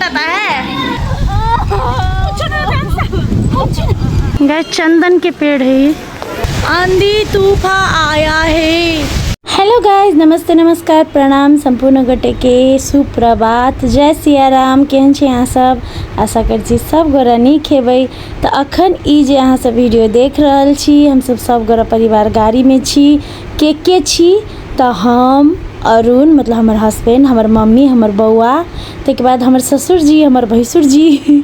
आता है। गाइस चंदन के पेड़ है ये। आंधी तूफान आया है। हेलो गाइस, नमस्ते नमस्कार प्रणाम संपूर्ण गोटे के सुप्रभात, जय सिया राम। केहन छी अहाँ सब? आशा कर छी सब गोरा नीक हेबै। तो अखन ई जे अहाँ सब वीडियो देख रहल छी, हम सब गोरा परिवार गाड़ी में छी। के छी तो हम अरुण मतलब हमर हस्बैंड, हमर मम्मी, हमर बौआ, तक बाद हमर ससुर जी, हमर भैंसुर जी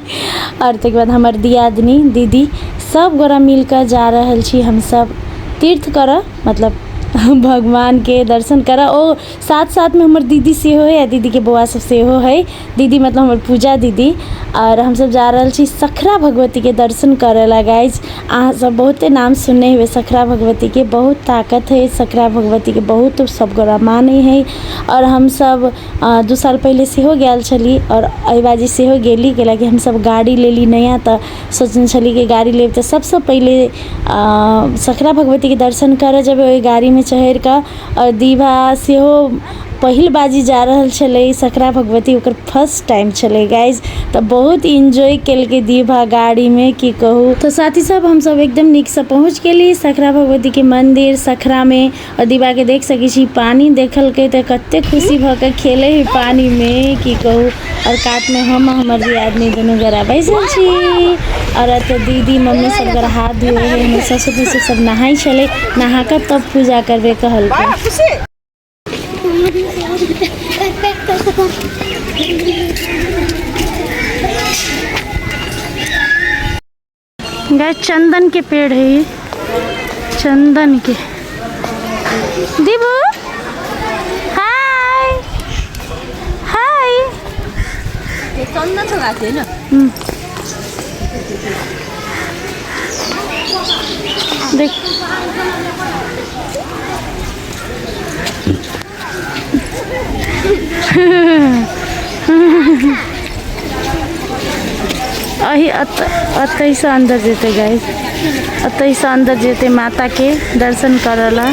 और तक बाद हमर दियादनी दीदी, सब गोरा मिलकर जा रहल छी हम सब तीर्थ कर, मतलब भगवान के दर्शन करा। ओ साथ साथ में हमर दीदी से हो है, दीदी के बउआ सब से हो है। दीदी मतलब हमर पूजा दीदी। और हम सब जा रहल छी सखरा भगवती के दर्शन करेला। गाइज अहाँ सब बहुते नाम सुनने हुए सखरा भगवती के, बहुत ताकत है सखरा भगवती के, बहुत सब गोरा माने है। और हम सब 2 साल पहले से हो गया छली और अबाजी से हो गेली कि हम सब गाड़ी लेली नया। तो सोचने छली कि गाड़ी ले तो सबसे पहले सखरा भगवती के दर्शन करे जब ओई गाड़ी में चढ़ का। और दीवा से हो पहिल बाजी जा रहल छले सखरा भगवती, ओकर फर्स्ट टाइम छले गाइज। तो बहुत इंजॉय केल के दीवा गाड़ी में की कहूँ। तो साथी सब हम सब एकदम नीक से पहुँच गेली सखरा भगवती के मंदिर सखरा में। और दीवा के देख सकी छी पानी देखल के तो कते खुशी भके खेले है पानी में की कहूँ। और काट में हम हमर दियादनी दोनों गोरा बैसल छी। और तो दीदी मम्मी सब गोरा हाथ धोए है, ससुर जी सब नहाई छले, नहा कर तब पूजा करबे कहल के। गाइस चंदन के पेड़ है ये, चंदन के। दीबू हाय हाय। ये चंदन तो गाछ है ना। देख अही अतई से अंदर जेते गाइस, अतई से अंदर जेते माता के दर्शन करला।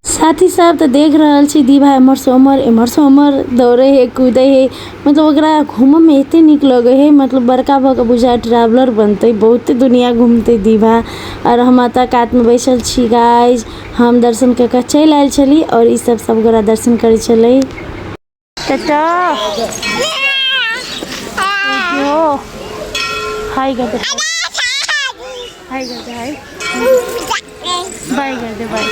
साथी सब तो देख रहल छी दीवा एमर से उमर दौड़े है कूदे है, मतलब ओकरा घूम में एते निक लगे है, मतलब बड़का भके बुझा ट्रैवलर बनते, बहुते दुनिया घूमते दीवा। और हम माता कात में बैसल छी गाइज, हम दर्शन करके चल आयल छली और ई सब गोरा दर्शन करे चले। टाटा ओ हाय कर दे, हाय कर दे, हाय बाय कर दे, बाय।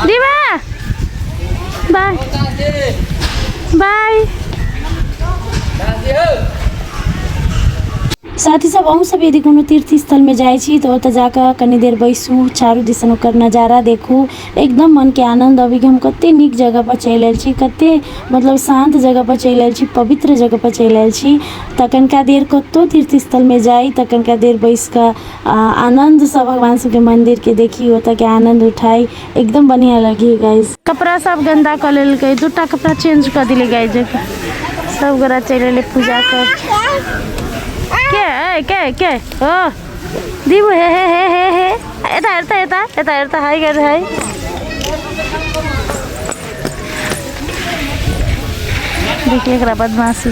दीवा बाय बाय। साथी सब अहूँ सब यदि कोनो तीर्थ स्थल में जाए छी तो ओतऽ जाकर कनी देर बैसू, चारू दिसन ओकर नज़ारा देखू, एकदम मन के आनंद अभी। हम कते नीक जगह पर चलि आयल छी, कते मतलब शांत जगह पर चलि आयल छी, पवित्र जगह पर चलि आयल छी। तऽ कनिका देर कतौ तीर्थ स्थल में जाई तऽ कनिका देर बैस कऽ आनंद से भगवान सबके मंदिर के देखी, ओतऽ के आनंद उठाई, एकदम बढ़िया लगी गाइस। कपड़ा सब गंदा कर लेलकै, 2टा कपड़ा चेंज कर दिले गाइस। सब गोरा चलि एले पूजा कर। के ओ दीबू हे एता हाय कर हाय। देखिए एकरा बदमाशी,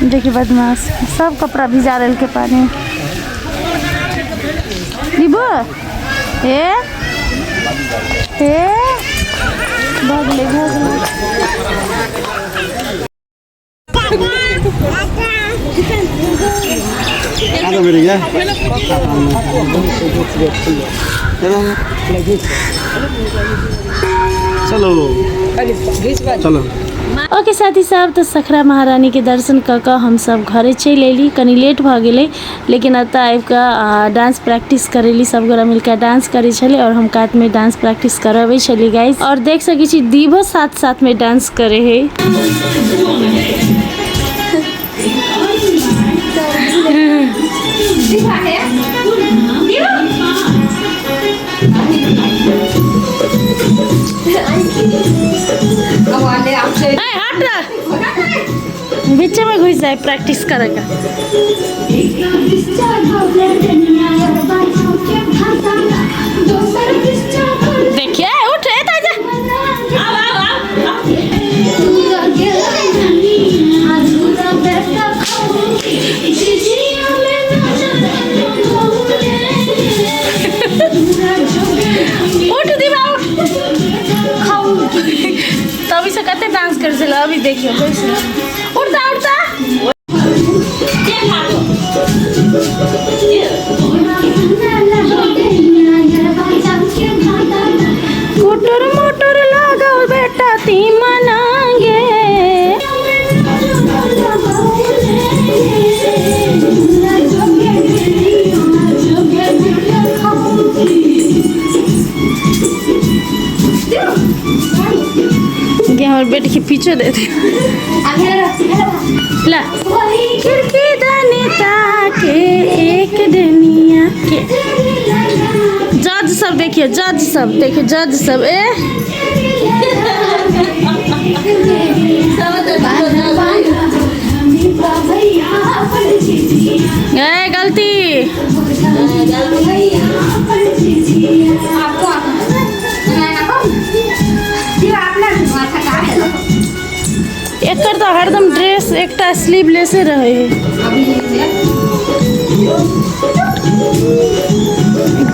देखिए बदमाश सब कपड़ा भिजा लेल के पानी। दीबू हे भगले चलो। ओके साथी सब, तो सखरा महारानी के दर्शन कर हम सब घरे चल अली। कनी लेट भ गेले, लेकिन अतः आबि कऽ डांस प्रैक्टिस करेली, सब गोरा मिलकर डांस करे छले और हम कात में डांस प्रैक्टिस करबे छली गाइस। और देख सकी छी दीवो साथ साथ में डांस करे है। अब आले आपसे हट बीच में घुस जाए प्रैक्टिस करेगा। देखिए उठ रहे ताजा उठ दीवा तभी से कहते डांस कर चला। अभी देखियो कैसे उठता उठता मोटर मोटर लगाओ बेटा ती मनाएंगे। हमारे बेटे के पीछे देते ला खिड़की दनिता के एक दुनिया के जज सब देखिए जज सब देखिए जज सब ए गलती एक तो हरदम ड्रेस एक स्लीवलेस रहे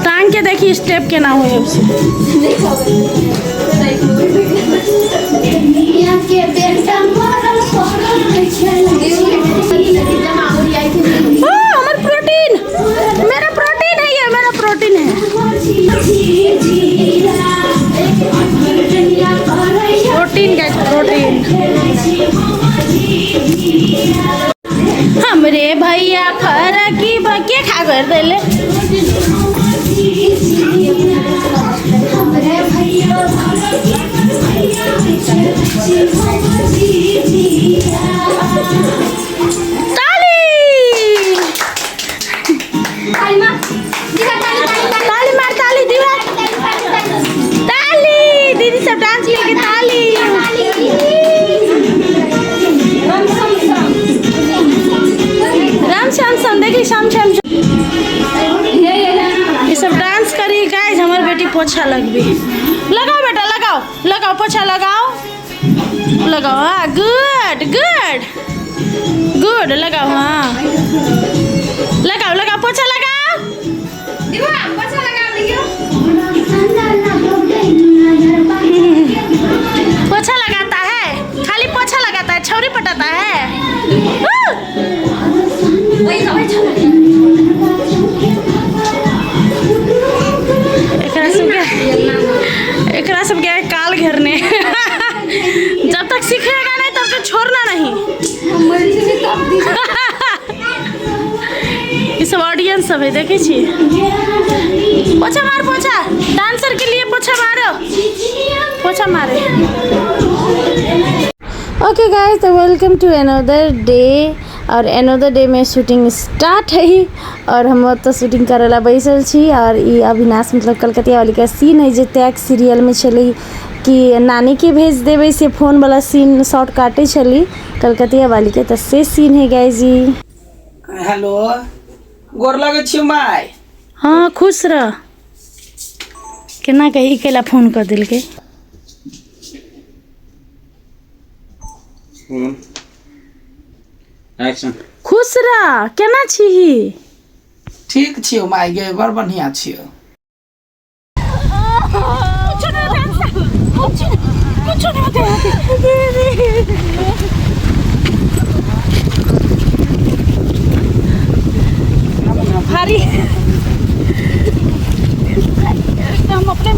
टांग के देखिए स्टेप के ना हुए उसे। हमारा प्रोटीन मेरा प्रोटीन है ये मेरा प्रोटीन है। प्रोटीन का प्रोटीन हमरे भैया खरा की बके खा कर देले शाम शाम ये सब डांस करी गाइस। हमारी बेटी पोछा लगबी लगाओ बेटा लगाओ लगाओ पोछा लगाओ लगाओ। हाँ गुड गुड गुड लगाओ हाँ लगाओ लगाओ पोछा लगाओ पोछा लगाता है खाली पोछा लगाता है छौरी पटाता है। एकरा सब गया काल घेरने जब तक सीखेगा नहीं तब तक छोड़ना नहीं। ये सब ऑडियंस सब है देखे छी। पोछा मार पोछा डांसर के लिए पोछा मारो पोछा मारे। ओके गाइस तो वेलकम टू अनदर डे और अनदर डे में शूटिंग स्टार्ट है और हम तो शूटिंग करेला बैसल छी। और ये अविनाश मतलब कलकतिया वाली का सीन है जो त्याग सीरियल में चली कि नानी के भेज देवे से फोन वाला सीन शॉर्ट काटे चली कलकतिया वाली के तो से सीन है गाइस जी। हेलो गोर लगे छी माय। हाँ खुश रह केना कही केला फोन कर दिल के एक्शन खुश रह केना छी। ठीक छियो माय गे बड़ बढ़िया छियो। भारी हम अपने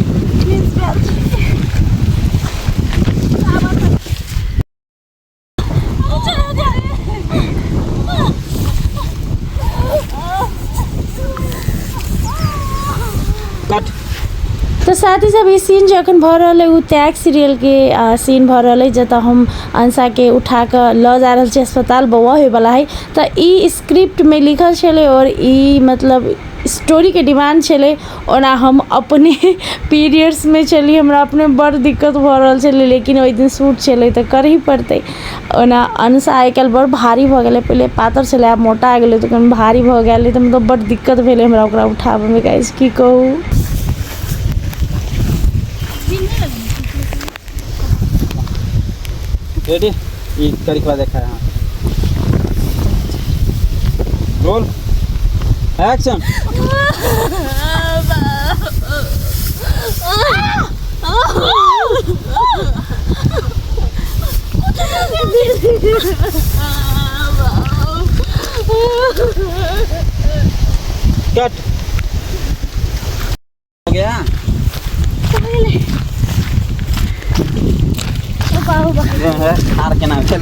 तो साथ ही सब सीन जो अखन भऽ रहल है उ त्याग सीरियल के सीन भऽ रहल है जतऽ हम अंशा के उठा कर ल जा रहल छी अस्पताल बौआ होय वाला है। तो ई स्क्रिप्ट में लिखल छले और ई मतलब स्टोरी के डिमांड छले ओना हम अपने पीरियड्स में चली हमरा अपने बड़ दिक्कत भ रहल छले लेकिन ओइ दिन शूट छले त कर ही पड़ते ओना अनुसा आइ काल बड़ भारी भ गेले पहले पातर छले आब मोटा आ गेले त कन भारी भ गेले त मतलब बड़ दिक्कत भेले हमरा ओकरा उठाबे में गाइस की कहू। रेडी ये करिकवा देखा है। Roll action. कट हो गया। हार के नाम चल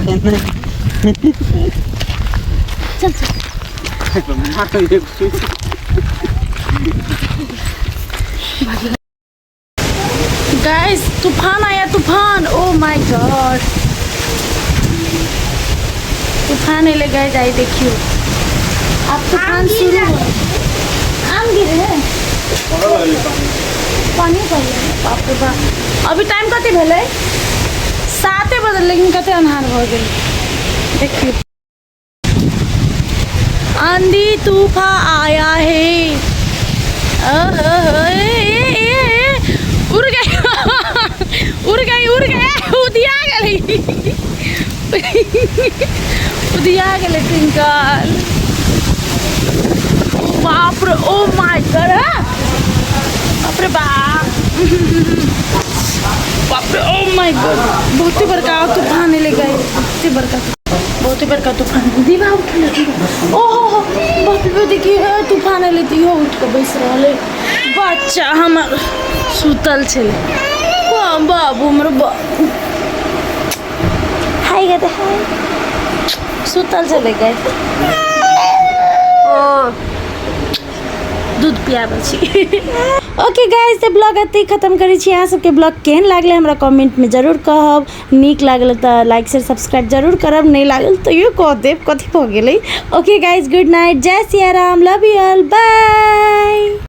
गाइस तूफान आया तूफान, ओ माय गॉड तूफान एले गाइस आई देखियो अब तूफान शुरू हो। आम गिरे हैं पानी पड़े बाप रे बाप। अभी टाइम कते भेले 7 बजे लेकिन कते अन्हार भ गेल देखियो। आंधी तूफान आया है उड़ गई उड़ गई उदिया गई उदिया गले ट्विंकल। बाप रे ओ माय गॉड बाप रे बाप रे ओ माय गॉड बहुत ही बड़का तूफान ले गए बहुत ही बड़का तूफान दीवा उठ ओहो बाप रे देखिए तूफान लेती हो उठ के बैस रहे बच्चा हमर सुतल छले बाबू हमर हाय गए हाय सुतल छले गए ओ दूध पियाबै छी। ओके गाइस तो ब्लॉग एते खत्म करै छी। अहाँ सबके ब्लॉग केहन लागले हमरा कमेंट में जरूर कहब। नीक लागल त लाइक शेयर सब्सक्राइब जरूर करब, नहीं लागल तो यो कह देब कथी भ गेलै। ओके गाइस गुड नाइट, जय Siya Ram, love you all, bye.